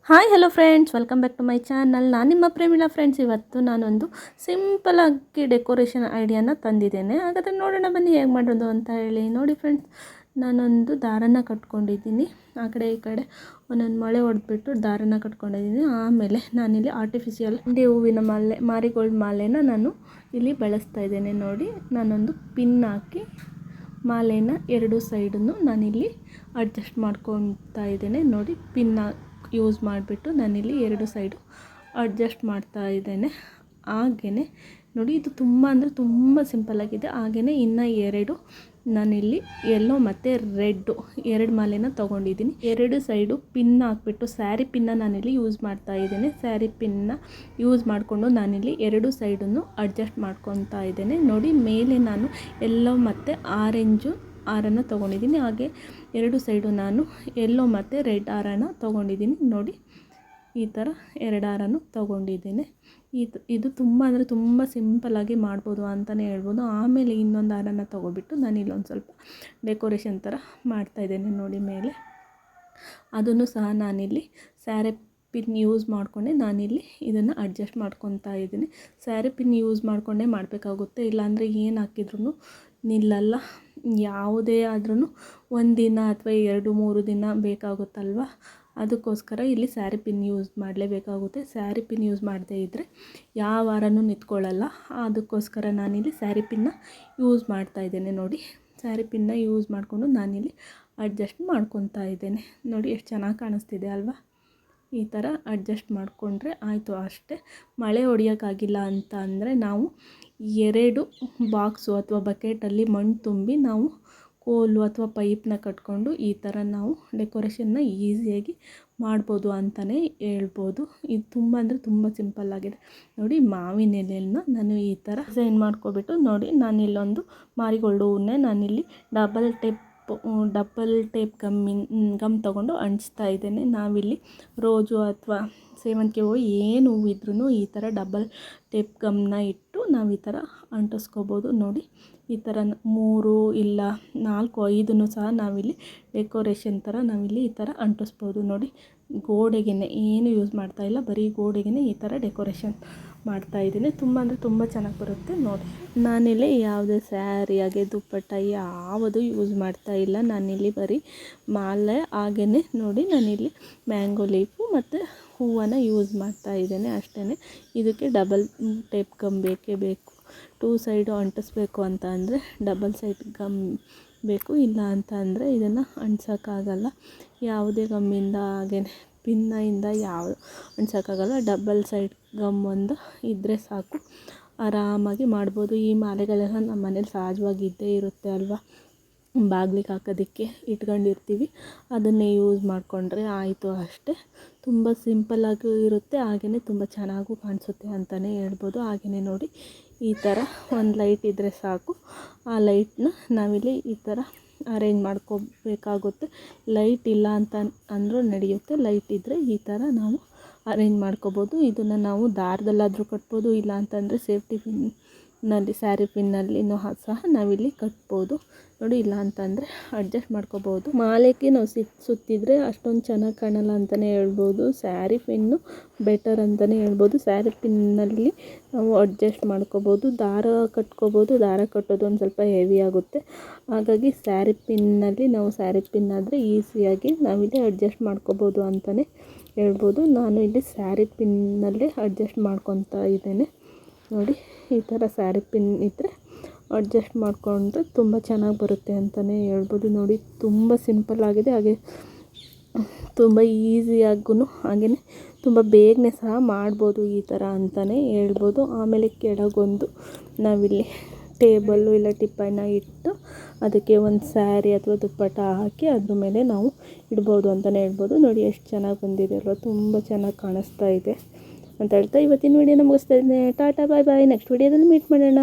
Hi hello friends, welcome back to my channel. ನಾನು ನಿಮ್ಮ ಪ್ರೇಮಿಲಾ friends. ಇವತ್ತು ನಾನೊಂದು ಸಿಂಪಲಾಗಿ ಡೆಕೋರೇಷನ್ ಐಡಿಯಾನ ತಂದಿದ್ದೇನೆ. ಹಾಗಾದರೆ ನೋಡೋಣ ಬನ್ನಿ ಹೇಗೆ ಮಾಡೋದು ಅಂತ ಹೇಳಿ. ನೋಡಿ ಫ್ರೆಂಡ್ಸ್, ನಾನೊಂದು ದಾರನ ಕಟ್ಕೊಂಡಿದ್ದೀನಿ. ಆ ಕಡೆ ಈ ಕಡೆ ಒಂದೊಂದು ಮೊಳೆ ಹೊಡೆದ್ಬಿಟ್ಟು ದಾರನ ಕಟ್ಕೊಂಡಿದ್ದೀನಿ. ಆಮೇಲೆ ನಾನಿಲ್ಲಿ ಆರ್ಟಿಫಿಷಿಯಲ್ ಹೂವಿನ ಮಾಲೆ, ಮಾರಿಗೋಲ್ಡ್ ಮಾಲೆನ ನಾನು ಇಲ್ಲಿ ಬಳಸ್ತಾ ಇದ್ದೇನೆ. ನೋಡಿ, ನಾನೊಂದು ಪಿನ್ ಹಾಕಿ ಮಾಲೆನ ಎರಡು ಸೈಡನ್ನು ನಾನಿಲ್ಲಿ ಅಡ್ಜಸ್ಟ್ ಮಾಡ್ಕೊತಾ ಇದ್ದೇನೆ. ನೋಡಿ, ಪಿನ್ನ ಯೂಸ್ ಮಾಡಿಬಿಟ್ಟು ನಾನಿಲ್ಲಿ ಎರಡು ಸೈಡು ಅಡ್ಜಸ್ಟ್ ಮಾಡ್ತಾ ಇದ್ದೇನೆ. ಹಾಗೆಯೇ ನೋಡಿ, ಇದು ತುಂಬ ಅಂದರೆ ತುಂಬ ಸಿಂಪಲ್ಲಾಗಿದೆ. ಹಾಗೆಯೇ ಇನ್ನು ಎರಡು ನಾನಿಲ್ಲಿ ಯೆಲ್ಲೋ ಮತ್ತು ರೆಡ್ಡು ಎರಡು ಮಾಲೆನ ತೊಗೊಂಡಿದ್ದೀನಿ. ಎರಡು ಸೈಡು ಪಿನ್ ಹಾಕ್ಬಿಟ್ಟು ಸ್ಯಾರಿ ಪಿನ್ನ ನಾನಿಲ್ಲಿ ಯೂಸ್ ಮಾಡ್ತಾ ಇದ್ದೇನೆ. ಸ್ಯಾರಿ ಪಿನ್ನ ಯೂಸ್ ಮಾಡಿಕೊಂಡು ನಾನಿಲ್ಲಿ ಎರಡು ಸೈಡನ್ನು ಅಡ್ಜಸ್ಟ್ ಮಾಡ್ಕೊತಾ ಇದ್ದೇನೆ. ನೋಡಿ, ಮೇಲೆ ನಾನು ಯೆಲ್ಲೋ ಮತ್ತು ಆರೆಂಜು ಹಾರನ ತೊಗೊಂಡಿದ್ದೀನಿ. ಹಾಗೆ ಎರಡು ಸೈಡು ನಾನು ಯೆಲ್ಲೋ ಮತ್ತು ರೆಡ್ ಹಾರನ ತೊಗೊಂಡಿದ್ದೀನಿ. ನೋಡಿ, ಈ ಥರ ಎರಡು ಹಾರನೂ ತೊಗೊಂಡಿದ್ದೀನಿ. ಇದು ತುಂಬ ಅಂದರೆ ತುಂಬ ಸಿಂಪಲ್ಲಾಗಿ ಮಾಡ್ಬೋದು ಅಂತಲೇ ಹೇಳ್ಬೋದು. ಆಮೇಲೆ ಇನ್ನೊಂದು ಹಾರನ ತೊಗೊಬಿಟ್ಟು ನಾನು ಇಲ್ಲೊಂದು ಸ್ವಲ್ಪ ಡೆಕೋರೇಷನ್ ಥರ ಮಾಡ್ತಾಯಿದ್ದೇನೆ. ನೋಡಿ, ಮೇಲೆ ಅದನ್ನು ಸಹ ನಾನಿಲ್ಲಿ ಸ್ಯಾರಿ ಪಿನ್ ಯೂಸ್ ಮಾಡಿಕೊಂಡೆ ನಾನಿಲ್ಲಿ ಇದನ್ನು ಅಡ್ಜಸ್ಟ್ ಮಾಡ್ಕೊತಾ ಇದ್ದೀನಿ. ಸ್ಯಾರಿ ಪಿನ್ ಯೂಸ್ ಮಾಡಿಕೊಂಡೇ ಮಾಡಬೇಕಾಗುತ್ತೆ, ಇಲ್ಲಾಂದರೆ ಏನು ಹಾಕಿದ್ರೂ ನಿಲ್ಲಲ್ಲ. ಯಾವುದೇ ಆದ್ರೂ ಒಂದಿನ ಅಥವಾ 2-3 ದಿನ ಬೇಕಾಗುತ್ತಲ್ವ, ಅದಕ್ಕೋಸ್ಕರ ಇಲ್ಲಿ ಸ್ಯಾರಿ ಪಿನ್ ಯೂಸ್ ಮಾಡಲೇಬೇಕಾಗುತ್ತೆ. ಸ್ಯಾರಿ ಪಿನ್ ಯೂಸ್ ಮಾಡದೇ ಇದ್ದರೆ ಯಾವ ವಾರನೂ ನಿಂತ್ಕೊಳ್ಳಲ್ಲ. ಅದಕ್ಕೋಸ್ಕರ ನಾನಿಲ್ಲಿ ಸ್ಯಾರಿ ಪಿನ್ನ ಯೂಸ್ ಮಾಡ್ತಾಯಿದ್ದೇನೆ. ನೋಡಿ, ಸ್ಯಾರಿ ಪಿನ್ನ ಯೂಸ್ ಮಾಡಿಕೊಂಡು ನಾನಿಲ್ಲಿ ಅಡ್ಜಸ್ಟ್ ಮಾಡ್ಕೊತಾ ಇದ್ದೇನೆ. ನೋಡಿ, ಎಷ್ಟು ಚೆನ್ನಾಗಿ ಕಾಣಿಸ್ತಿದೆ ಅಲ್ವಾ? ಈ ಥರ ಅಡ್ಜಸ್ಟ್ ಮಾಡಿಕೊಂಡ್ರೆ ಆಯಿತು ಅಷ್ಟೇ. ಮಳೆ ಹೊಡೆಯೋಕ್ಕಾಗಿಲ್ಲ ಅಂತ ಅಂದರೆ ನಾವು 2 ಬಾಕ್ಸು ಅಥವಾ ಬಕೆಟಲ್ಲಿ ಮಣ್ಣು ತುಂಬಿ ನಾವು ಕೋಲು ಅಥವಾ ಪೈಪ್ನ ಕಟ್ಕೊಂಡು ಈ ಥರ ನಾವು ಡೆಕೋರೇಷನ್ನ ಈಸಿಯಾಗಿ ಮಾಡ್ಬೋದು ಅಂತಲೇ ಹೇಳ್ಬೋದು. ಇದು ತುಂಬ ಅಂದರೆ ತುಂಬ ಸಿಂಪಲ್ಲಾಗಿದೆ. ನೋಡಿ, ಮಾವಿನ ಎಲೆಯನ್ನು ನಾನು ಈ ಥರ ಡಿಸೈನ್ ಮಾಡ್ಕೊಬಿಟ್ಟು, ನೋಡಿ ನಾನಿಲ್ಲೊಂದು ಮಾರಿಗೋಲ್ಡ್ ಹೂವನ್ನೇ ನಾನಿಲ್ಲಿ ಡಬಲ್ ಟೇಪ್ ಗಮ್ ತೊಗೊಂಡು ಅಂಟಿಸ್ತಾ ಇದ್ದೇನೆ. ನಾವಿಲ್ಲಿ ರೋಜು ಅಥವಾ ಸೇವಂತಿಗೆ ಹೂವು ಏನು ಹೂವಿದ್ರೂ ಈ ಥರ ಡಬಲ್ ಟೇಪ್ ಗಮ್ನ ಇಟ್ಟು ನಾವು ಈ ಥರ ಅಂಟಿಸ್ಕೋಬೋದು. ನೋಡಿ, ಈ ಥರ 3 ಇಲ್ಲ 4, 5 ಸಹ ನಾವಿಲ್ಲಿ ಡೆಕೋರೇಷನ್ ಥರ ನಾವಿಲ್ಲಿ ಈ ಥರ ಅಂಟಿಸ್ಬೋದು. ನೋಡಿ, ಗೋಡೆಗೆ ಏನು ಯೂಸ್ ಮಾಡ್ತಾಯಿಲ್ಲ, ಬರೀ ಗೋಡೆಗೆ ಈ ಥರ ಡೆಕೋರೇಷನ್ ಮಾಡ್ತಾಯಿದ್ದೀನಿ. ತುಂಬ ಅಂದರೆ ತುಂಬ ಚೆನ್ನಾಗಿ ಬರುತ್ತೆ. ನೋಡಿ, ನಾನಿಲ್ಲಿ ಯಾವುದೇ ಸ್ಯಾರಿ ಹಾಗೆ ದುಪ್ಪಟ್ಟ ಯಾವುದು ಯೂಸ್ ಮಾಡ್ತಾಯಿಲ್ಲ. ನಾನಿಲ್ಲಿ ಬರೀ ಮಾಲೆ ಹಾಗೆಯೇ ನೋಡಿ ನಾನಿಲ್ಲಿ ಮ್ಯಾಂಗೋ ಲೀಫು ಮತ್ತು ಹೂವನ್ನು ಯೂಸ್ ಮಾಡ್ತಾಯಿದ್ದೇನೆ ಅಷ್ಟೇ. ಇದಕ್ಕೆ ಡಬಲ್ ಟೇಪ್ ಗಮ್ ಬೇಕೇ ಬೇಕು. 2 ಸೈಡು ಅಂಟಿಸ್ಬೇಕು ಅಂತ ಅಂದರೆ ಡಬಲ್ ಸೈಡ್ ಗಮ್ ಬೇಕು. ಇಲ್ಲ ಅಂತ ಅಂದರೆ ಇದನ್ನು ಅಂಟ್ಸೋಕ್ಕಾಗಲ್ಲ. ಯಾವುದೇ ಗಮ್ಮಿಂದ ಹಾಗೆಯೇ ಪಿನ್ನಿಂದ ಯಾವುದು ಅಂಟ್ಸೋಕ್ಕಾಗಲ್ಲ. ಡಬಲ್ ಸೈಡ್ ಗಮ್ ಒಂದು ಇದ್ದರೆ ಸಾಕು, ಆರಾಮಾಗಿ ಮಾಡ್ಬೋದು. ಈ ಮಾಲೆಗಳೆಲ್ಲ ನಮ್ಮ ಮನೇಲಿ ಸಹಜವಾಗಿ ಇದ್ದೇ ಇರುತ್ತೆ ಅಲ್ವಾ, ಬಾಗಿಲಿಗೆ ಹಾಕೋದಕ್ಕೆ ಇಟ್ಕೊಂಡಿರ್ತೀವಿ. ಅದನ್ನೇ ಯೂಸ್ ಮಾಡಿಕೊಂಡ್ರೆ ಆಯಿತು ಅಷ್ಟೇ. ತುಂಬ ಸಿಂಪಲ್ಲಾಗೂ ಇರುತ್ತೆ, ಹಾಗೆಯೇ ತುಂಬ ಚೆನ್ನಾಗೂ ಕಾಣಿಸುತ್ತೆ ಅಂತಲೇ ಹೇಳ್ಬೋದು. ಹಾಗೆಯೇ ನೋಡಿ, ಈ ಥರ ಒಂದು ಲೈಟ್ ಇದ್ದರೆ ಸಾಕು. ಆ ಲೈಟ್ನ ನಾವಿಲ್ಲಿ ಈ ಥರ ಅರೇಂಜ್ ಮಾಡ್ಕೋಬೇಕಾಗುತ್ತೆ. ಲೈಟ್ ಇಲ್ಲ ಅಂತ ಅಂದರೂ ನಡೆಯುತ್ತೆ, ಲೈಟ್ ಇದ್ದರೆ ಈ ಥರ ನಾವು ಅರೇಂಜ್ ಮಾಡ್ಕೋಬೋದು. ಇದನ್ನು ನಾವು ದಾರದಲ್ಲಾದರೂ ಕಟ್ಬೋದು, ಇಲ್ಲ ಅಂತಂದರೆ ಸೇಫ್ಟಿ ಪಿನ್ನಲ್ಲಿ ಸ್ಯಾರಿ ಪಿನ್ನಲ್ಲಿನೂ ಸಹ ನಾವಿಲ್ಲಿ ಕಟ್ಬೋದು. ನೋಡಿ, ಇಲ್ಲ ಅಂತಂದರೆ ಅಡ್ಜಸ್ಟ್ ಮಾಡ್ಕೋಬೋದು. ಮಾಲೆಗೆ ನಾವು ಸುತ್ತಿದ್ರೆ ಅಷ್ಟೊಂದು ಚೆನ್ನಾಗಿ ಕಾಣಲ್ಲ ಅಂತಲೇ ಹೇಳ್ಬೋದು. ಸ್ಯಾರಿ ಪಿನ್ನು ಬೆಟರ್ ಅಂತಲೇ ಹೇಳ್ಬೋದು. ಸ್ಯಾರಿ ಪಿನ್ನಲ್ಲಿ ನಾವು ಅಡ್ಜಸ್ಟ್ ಮಾಡ್ಕೋಬೋದು, ದಾರ ಕಟ್ಕೋಬೋದು. ದಾರ ಕಟ್ಟೋದು ಒಂದು ಸ್ವಲ್ಪ ಹೆವಿ ಆಗುತ್ತೆ, ಹಾಗಾಗಿ ಸ್ಯಾರಿ ಪಿನ್ನಲ್ಲಿ ನಾವು ಸ್ಯಾರಿ ಪಿನ್ ಆದರೆ ಈಸಿಯಾಗಿ ನಾವಿಲ್ಲಿ ಅಡ್ಜಸ್ಟ್ ಮಾಡ್ಕೋಬೋದು ಅಂತಲೇ ಹೇಳ್ಬೋದು. ನಾನು ಇಲ್ಲಿ ಸ್ಯಾರಿ ಪಿನ್ನಲ್ಲೇ ಅಡ್ಜಸ್ಟ್ ಮಾಡ್ಕೊತಾ ಇದ್ದೇನೆ. ನೋಡಿ, ಈ ಥರ ಸ್ಯಾರಿ ಪಿನ್ ಇದ್ದರೆ ಅಡ್ಜಸ್ಟ್ ಮಾಡಿಕೊಂಡ್ರೆ ತುಂಬ ಚೆನ್ನಾಗಿ ಬರುತ್ತೆ ಅಂತಲೇ ಹೇಳ್ಬೋದು. ನೋಡಿ, ತುಂಬ ಸಿಂಪಲ್ಲಾಗಿದೆ, ಹಾಗೆ ತುಂಬ ಈಸಿಯಾಗೂ ಹಾಗೆಯೇ ತುಂಬ ಬೇಗನೆ ಸಹ ಮಾಡ್ಬೋದು ಈ ಥರ ಅಂತಲೇ ಹೇಳ್ಬೋದು. ಆಮೇಲೆ ಕೆಳಗೊಂದು ನಾವಿಲ್ಲಿ ಟೇಬಲ್ಲು ಇಲ್ಲ ಟಿಪ್ಪಣ್ಣ ಇಟ್ಟು ಅದಕ್ಕೆ ಒಂದು ಸ್ಯಾರಿ ಅಥವಾ ದುಪ್ಪಟ್ಟ ಹಾಕಿ ಅದ್ರ ಮೇಲೆ ನಾವು ಇಡ್ಬೋದು ಅಂತಲೇ ಹೇಳ್ಬೋದು. ನೋಡಿ, ಎಷ್ಟು ಚೆನ್ನಾಗಿ ಬಂದಿದೆ ಅಲ್ವಾ, ತುಂಬ ಚೆನ್ನಾಗಿ ಕಾಣಿಸ್ತಾ ಇದೆ ಅಂತ ಹೇಳ್ತಾ ಇವತ್ತಿನ ವಿಡಿಯೋನ ಮುಗಿಸ್ತಾ ಇದ್ದೇನೆ. ಟಾಟಾ, ಬಾಯ್ ಬಾಯ್. ನೆಕ್ಸ್ಟ್ ವಿಡಿಯೋದಲ್ಲಿ ಮೀಟ್ ಮಾಡೋಣ.